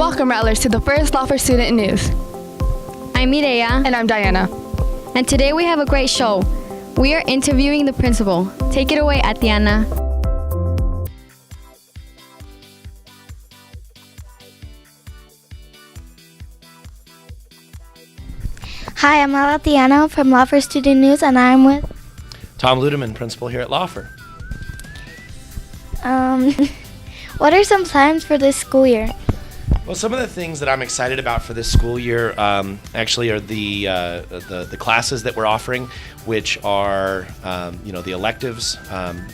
Welcome, Rattlers, to the first Lauffer Student News. I'm Mireya. And I'm Diana. And today we have a great show. We are interviewing the principal. Take it away, Atiana. Hi, I'm Atiana from Lauffer Student News, and I'm with Tom Ludeman, principal here at Lauffer. What are some plans for this school year? Well, some of the things that I'm excited about for this school year actually are the classes that we're offering, which are the electives,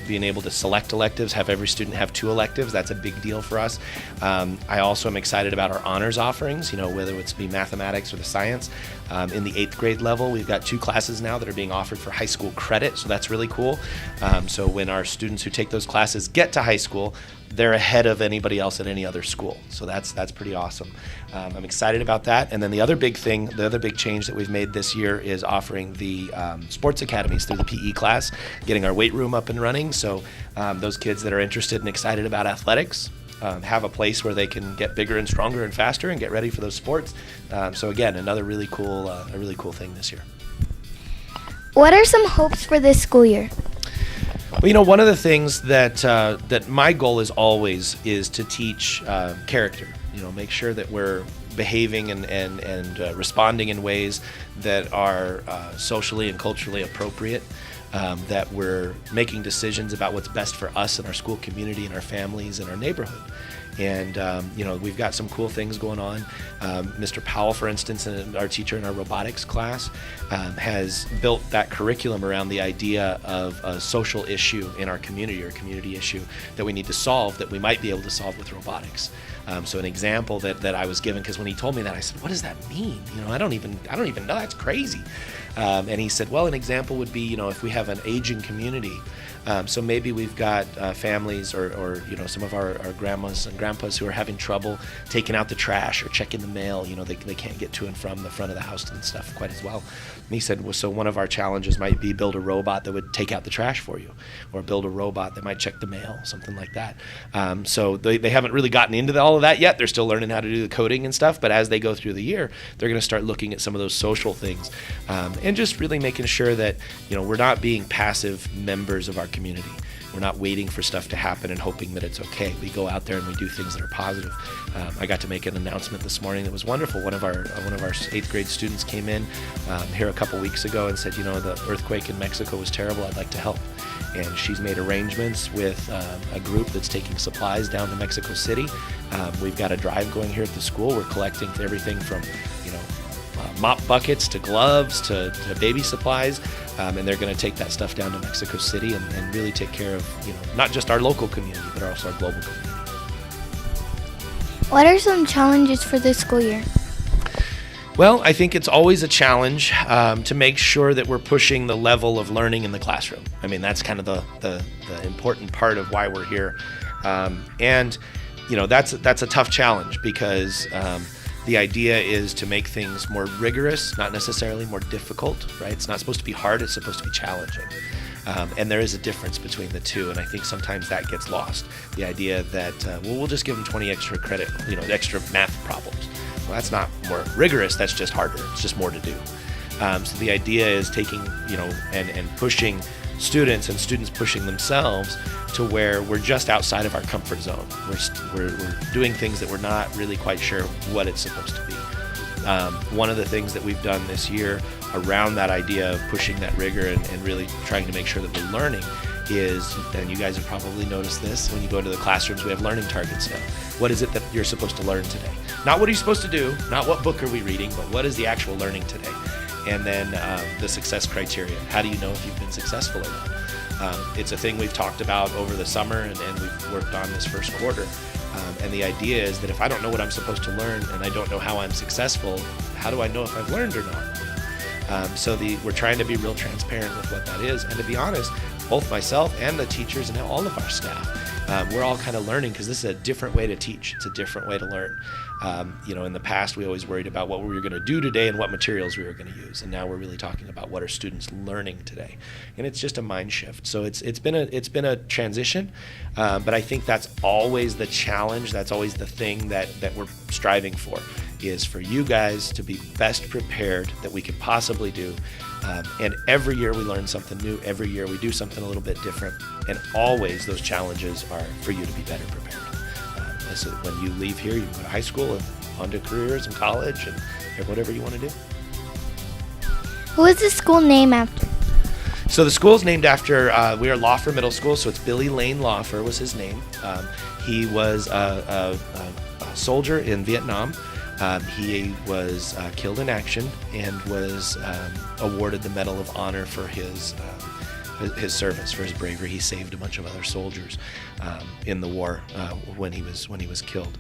being able to select electives, have every student have 2 electives. That's a big deal for us. I also am excited about our honors offerings, whether it's be mathematics or the science. In the 8th grade level, we've got 2 classes now that are being offered for high school credit, so that's really cool. So when our students who take those classes get to high school, they're ahead of anybody else at any other school. So that's pretty awesome. I'm excited about that. And then the other big change that we've made this year is offering the sports academies through the PE class, getting our weight room up and running. So those kids that are interested and excited about athletics have a place where they can get bigger and stronger and faster and get ready for those sports. So again, another really cool thing this year. What are some hopes for this school year? Well, one of the things that my goal is always is to teach character. Make sure that we're behaving and responding in ways that are socially and culturally appropriate, that we're making decisions about what's best for us and our school community and our families and our neighborhood. And we've got some cool things going on. Mr. Powell, for instance, our teacher in our robotics class, has built that curriculum around the idea of a social issue in our community, or a community issue that we need to solve, that we might be able to solve with robotics. So an example that I was given, because when he told me that, I said, "What does that mean? I don't even know. That's crazy." And he said, "Well, an example would be, if we have an aging community, so maybe we've got families or some of our grandmas and grandpas who are having trouble taking out the trash or checking the mail. They can't get to and from the front of the house and stuff quite as well." And he said, "Well, so one of our challenges might be build a robot that would take out the trash for you, or build a robot that might check the mail, something like that." So they haven't really gotten into all of that yet. They're still learning how to do the coding and stuff, but as they go through the year, they're going to start looking at some of those social things, and just really making sure that we're not being passive members of our community. We're not waiting for stuff to happen and hoping that it's okay. We go out there and we do things that are positive. I got to make an announcement this morning that was wonderful. One of our 8th grade students came in here a couple weeks ago and said, the earthquake in Mexico was terrible. I'd like to help. And she's made arrangements with a group that's taking supplies down to Mexico City. We've got a drive going here at the school. We're collecting everything from mop buckets to gloves to baby supplies, and they're going to take that stuff down to Mexico City and really take care of not just our local community, but also our global community. What are some challenges for this school year? Well, I think it's always a challenge to make sure that we're pushing the level of learning in the classroom. I mean, that's kind of the important part of why we're here, and that's a tough challenge because the idea is to make things more rigorous, not necessarily more difficult, right? It's not supposed to be hard, it's supposed to be challenging. And there is a difference between the two, and I think sometimes that gets lost. The idea that, we'll just give them 20 extra credit, extra math problems. Well, that's not more rigorous, that's just harder. It's just more to do. So the idea is taking, and pushing students and students pushing themselves to where we're just outside of our comfort zone. We're doing things that we're not really quite sure what it's supposed to be. One of the things that we've done this year around that idea of pushing that rigor and really trying to make sure that we're learning is, and you guys have probably noticed this, when you go to the classrooms, we have learning targets now. What is it that you're supposed to learn today? Not what are you supposed to do, not what book are we reading, but what is the actual learning today? And then the success criteria. How do you know if you've been successful or not? It's a thing we've talked about over the summer and we've worked on this first quarter. And the idea is that if I don't know what I'm supposed to learn and I don't know how I'm successful, how do I know if I've learned or not? We're trying to be real transparent with what that is. And to be honest, both myself and the teachers and all of our staff, we're all kind of learning because this is a different way to teach. It's a different way to learn. In the past, we always worried about what we were going to do today and what materials we were going to use, and now we're really talking about what are students learning today, and it's just a mind shift. So it's been a transition, but I think that's always the challenge. That's always the thing that we're striving for, is for you guys to be best prepared that we could possibly do. And every year we learn something new. Every year we do something a little bit different, and always those challenges are for you to be better prepared. So when you leave here, you go to high school and on to careers and college and whatever you want to do. Who is the school named after? So the school's named after, we are Lauffer Middle School, so it's Billy Lane Lauffer was his name. He was a soldier in Vietnam. He was killed in action and was awarded the Medal of Honor for his service, for his bravery. He saved a bunch of other soldiers in the war when he was killed.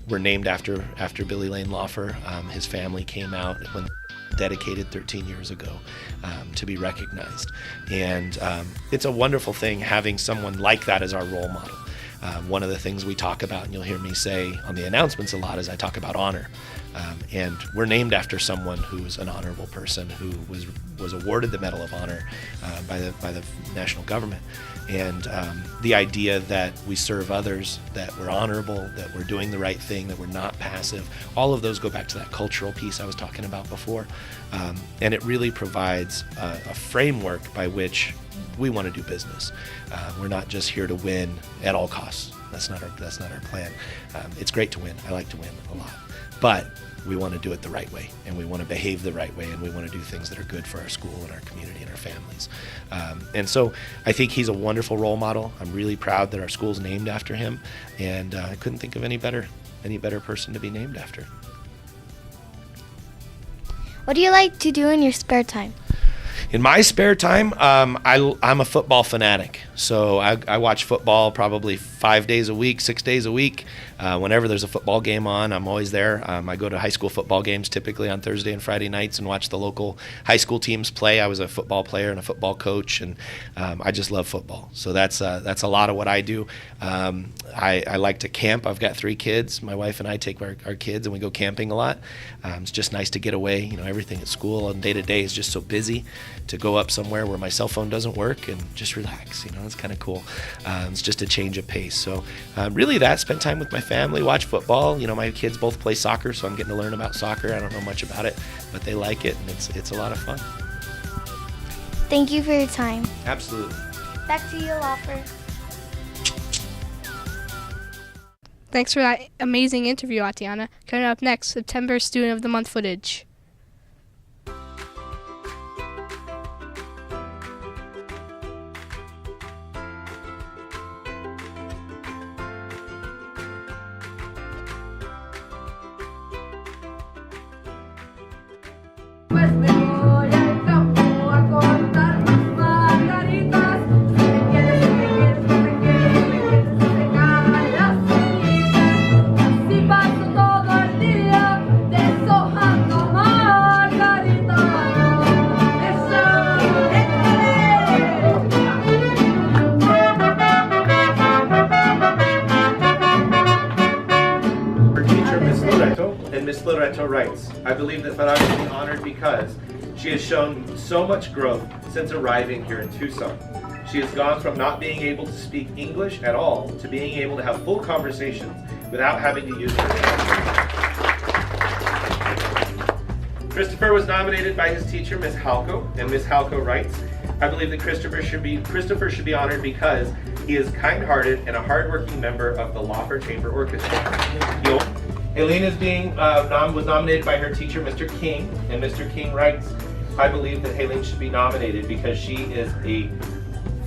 We're named after Billy Lane Lauffer. His family came out when dedicated 13 years ago to be recognized, and it's a wonderful thing having someone like that as our role model. One of the things we talk about, and you'll hear me say on the announcements a lot, is I talk about honor. And we're named after someone who's an honorable person who was awarded the Medal of Honor by the national government. And the idea that we serve others, that we're honorable, that we're doing the right thing, that we're not passive, all of those go back to that cultural piece I was talking about before. And it really provides a framework by which we want to do business. We're not just here to win at all costs. That's not our plan. It's great to win. I like to win a lot, but we want to do it the right way, and we want to behave the right way, and we want to do things that are good for our school and our community and our families. And so I think he's a wonderful role model. I'm really proud that our school's named after him, and I couldn't think of any better person to be named after. What do you like to do in your spare time? In my spare time, I'm a football fanatic. So I watch football probably 5 days a week, 6 days a week. Whenever there's a football game on, I'm always there. I go to high school football games typically on Thursday and Friday nights and watch the local high school teams play. I was a football player and a football coach, and I just love football. So that's a lot of what I do. I like to camp. I've got 3 kids. My wife and I take our kids and we go camping a lot. It's just nice to get away. Everything at school and day to day is just so busy. To go up somewhere where my cell phone doesn't work and just relax, it's kind of cool. It's just a change of pace. So really spend time with my family, watch football. My kids both play soccer, so I'm getting to learn about soccer. I don't know much about it, but they like it, and it's a lot of fun. Thank you for your time. Absolutely. Back to you, Lauffer. Thanks for that amazing interview, Atiana. Coming up next, September Student of the Month footage. Writes, I believe that Farah should be honored because she has shown so much growth since arriving here in Tucson. She has gone from not being able to speak English at all to being able to have full conversations without having to use her hands. Christopher was nominated by his teacher, Miss Halco, and Miss Halco writes, I believe that Christopher should be honored because he is kind-hearted and a hardworking member of the Lauffer Chamber Orchestra. Aileen was nominated by her teacher, Mr. King, and Mr. King writes, I believe that Aileen should be nominated because she is a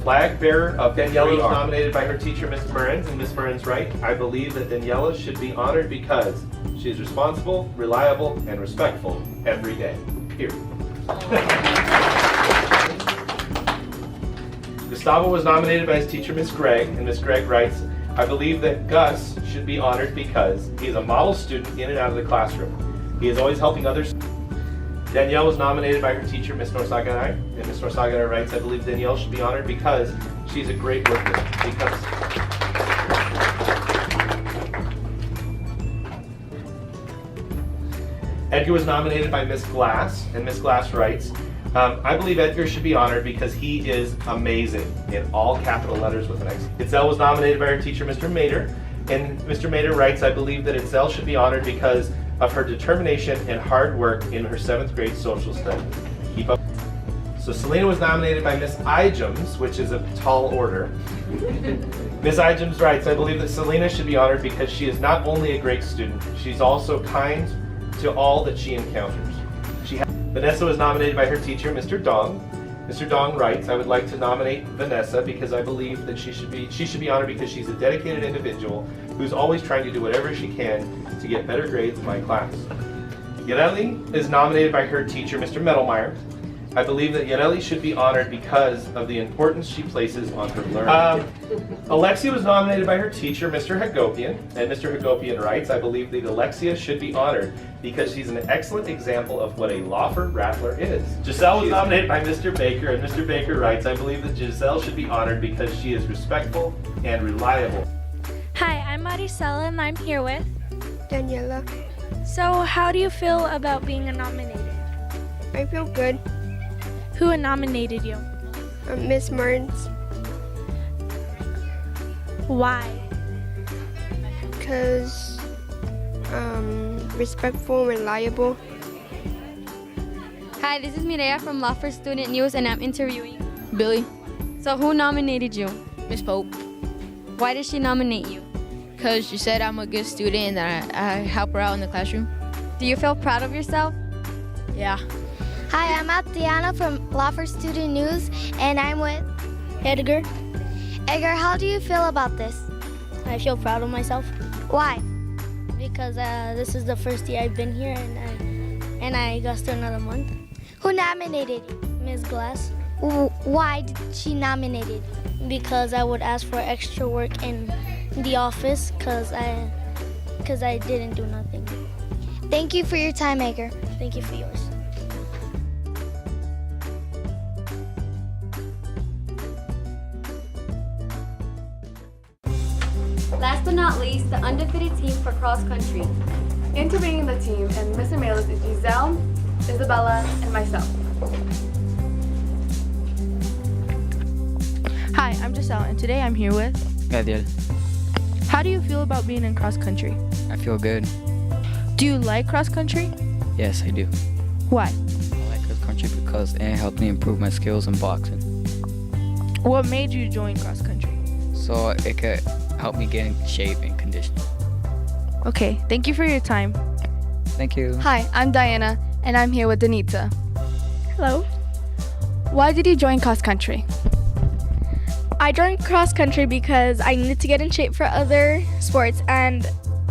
flag bearer of Daniela was nominated by her teacher, Miss Murrens, and Miss Murrens writes, I believe that Daniela should be honored because she is responsible, reliable, and respectful every day. Period. Gustavo was nominated by his teacher, Miss Gregg, and Miss Gregg writes, I believe that Gus should be honored because he is a model student in and out of the classroom. He is always helping others. Danielle was nominated by her teacher, Miss Norsagaray, and Miss Norsagaray writes, I believe Danielle should be honored because she's a great worker. Edgar was nominated by Miss Glass, and Miss Glass writes, I believe Edgar should be honored because he is amazing, in all capital letters with an X. Itzel was nominated by her teacher, Mr. Mater, and Mr. Mater writes, I believe that Itzel should be honored because of her determination and hard work in her 7th grade social studies. Keep up. So Selena was nominated by Miss Igems, which is a tall order. Miss Igems writes, I believe that Selena should be honored because she is not only a great student, she's also kind to all that she encounters. Vanessa was nominated by her teacher, Mr. Dong. Mr. Dong writes, I would like to nominate Vanessa because I believe that she should be honored because she's a dedicated individual who's always trying to do whatever she can to get better grades in my class. Yareli is nominated by her teacher, Mr. Metalmeyer. I believe that Yareli should be honored because of the importance she places on her learning. Alexia was nominated by her teacher, Mr. Hagopian, and Mr. Hagopian writes, I believe that Alexia should be honored because she's an excellent example of what a Lauffer Rattler is. Giselle was nominated by Mr. Baker, and Mr. Baker writes, I believe that Giselle should be honored because she is respectful and reliable. Hi, I'm Maricela and I'm here with Daniela. So how do you feel about being nominated? I feel good. Who nominated you? Miss Martins, Why? because respectful and reliable. Hi, this is Mireya from Lauffer Student News, and I'm interviewing Billy. So who nominated you? Miss Pope. Why did she nominate you? Because she said I'm a good student and that I help her out in the classroom. Do you feel proud of yourself? Yeah. Hi, I'm Atiana from Lauffer Student News, and I'm with Edgar. Edgar. How do you feel about this? I feel proud of myself Why? because this is the first year I've been here and I got still another month. Who nominated you? Miss Glass, Why did she nominate you? because I would ask for extra work in the office because I didn't do nothing. Thank you for your time, Edgar. Thank you for yours. Last but not least, the undefeated team for cross country. Interviewing the team and Mr. Melis is Giselle, Isabella, and myself. Hi, I'm Giselle, and today I'm here with. Gadiel. How do you feel about being in cross country? I feel good. Do you like cross country? Yes, I do. Why? I like cross country because it helped me improve my skills in boxing. What made you join cross country? So it could help me get in shape and conditioning. Okay, thank you for your time. Thank you. Hi, I'm Diana, and I'm here with Danita. Hello. Why did you join cross country? I joined cross country because I needed to get in shape for other sports and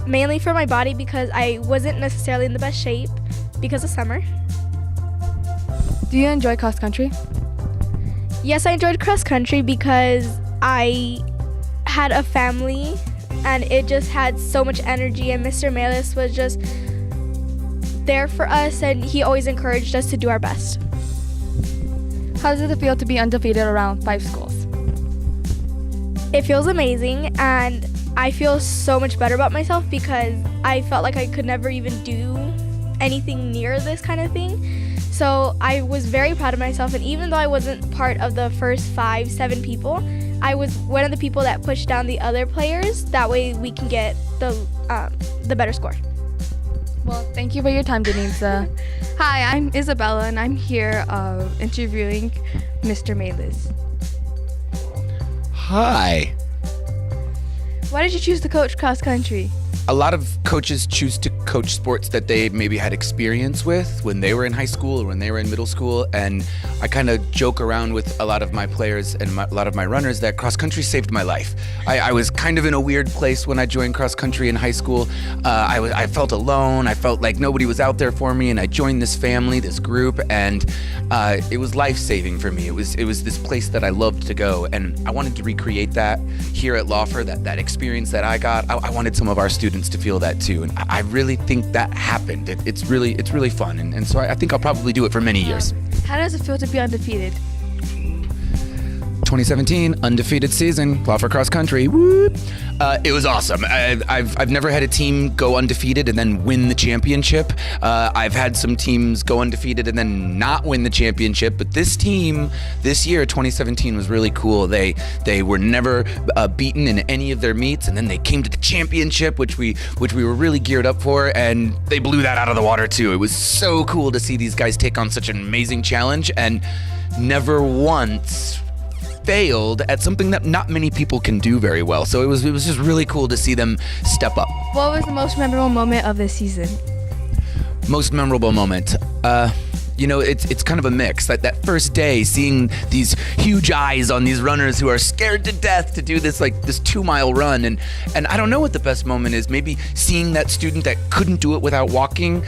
mainly for my body because I wasn't necessarily in the best shape because of summer. Do you enjoy cross country? Yes, I enjoyed cross country because I had a family and it just had so much energy, and Mr. Melis was just there for us and he always encouraged us to do our best. How does it feel to be undefeated around 5 schools? It feels amazing and I feel so much better about myself because I felt like I could never even do anything near this kind of thing. So I was very proud of myself, and even though I wasn't part of the first 5-7 people, I was one of the people that pushed down the other players. That way we can get the better score. Well, thank you for your time, Denise. Hi, I'm Isabella, and I'm here interviewing Mr. Melis. Hi. Why did you choose to coach cross country? A lot of coaches choose to coach sports that they maybe had experience with when they were in high school or when they were in middle school, and I kind of joke around with a lot of my players and a lot of my runners that cross country saved my life. I was kind of in a weird place when I joined cross country in high school. I felt alone. I felt like nobody was out there for me, and I joined this family, this group, and it was life-saving for me. It was this place that I loved to go, and I wanted to recreate that here at Lauffer, that experience that I got. I wanted some of our students to feel that too, and I really think that happened. It's really fun, and so I think I'll probably do it for many years. How does it feel to be undefeated? 2017 undefeated season, Lauffer cross country. Whoop. It was awesome. I've never had a team go undefeated and then win the championship. I've had some teams go undefeated and then not win the championship. But this team, this year, 2017, was really cool. They were never beaten in any of their meets, and then they came to the championship, which we were really geared up for, and they blew that out of the water too. It was so cool to see these guys take on such an amazing challenge and never once failed at something that not many people can do very well. So it was just really cool to see them step up. What was the most memorable moment of this season? Most memorable moment. It's kind of a mix. That first day, seeing these huge eyes on these runners who are scared to death to do this 2-mile run, and I don't know what the best moment is. Maybe seeing that student that couldn't do it without walking,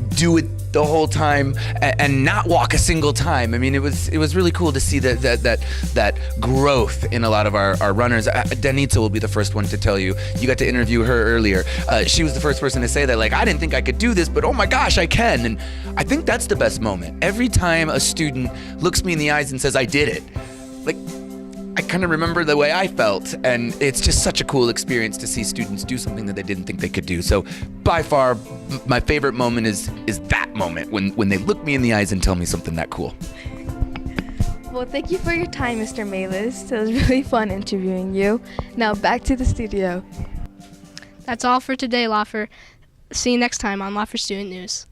do it the whole time and not walk a single time. I mean, it was really cool to see that growth in a lot of our runners. Danitza will be the first one to tell you. You got to interview her earlier. She was the first person to say that, I didn't think I could do this, but oh my gosh, I can. And I think that's the best moment. Every time a student looks me in the eyes and says, I did it, I kind of remember the way I felt, and it's just such a cool experience to see students do something that they didn't think they could do. So by far, my favorite moment is that moment when they look me in the eyes and tell me something that cool. Well, thank you for your time, Mr. Malis. It was really fun interviewing you. Now back to the studio. That's all for today, Lauffer. See you next time on Lauffer Student News.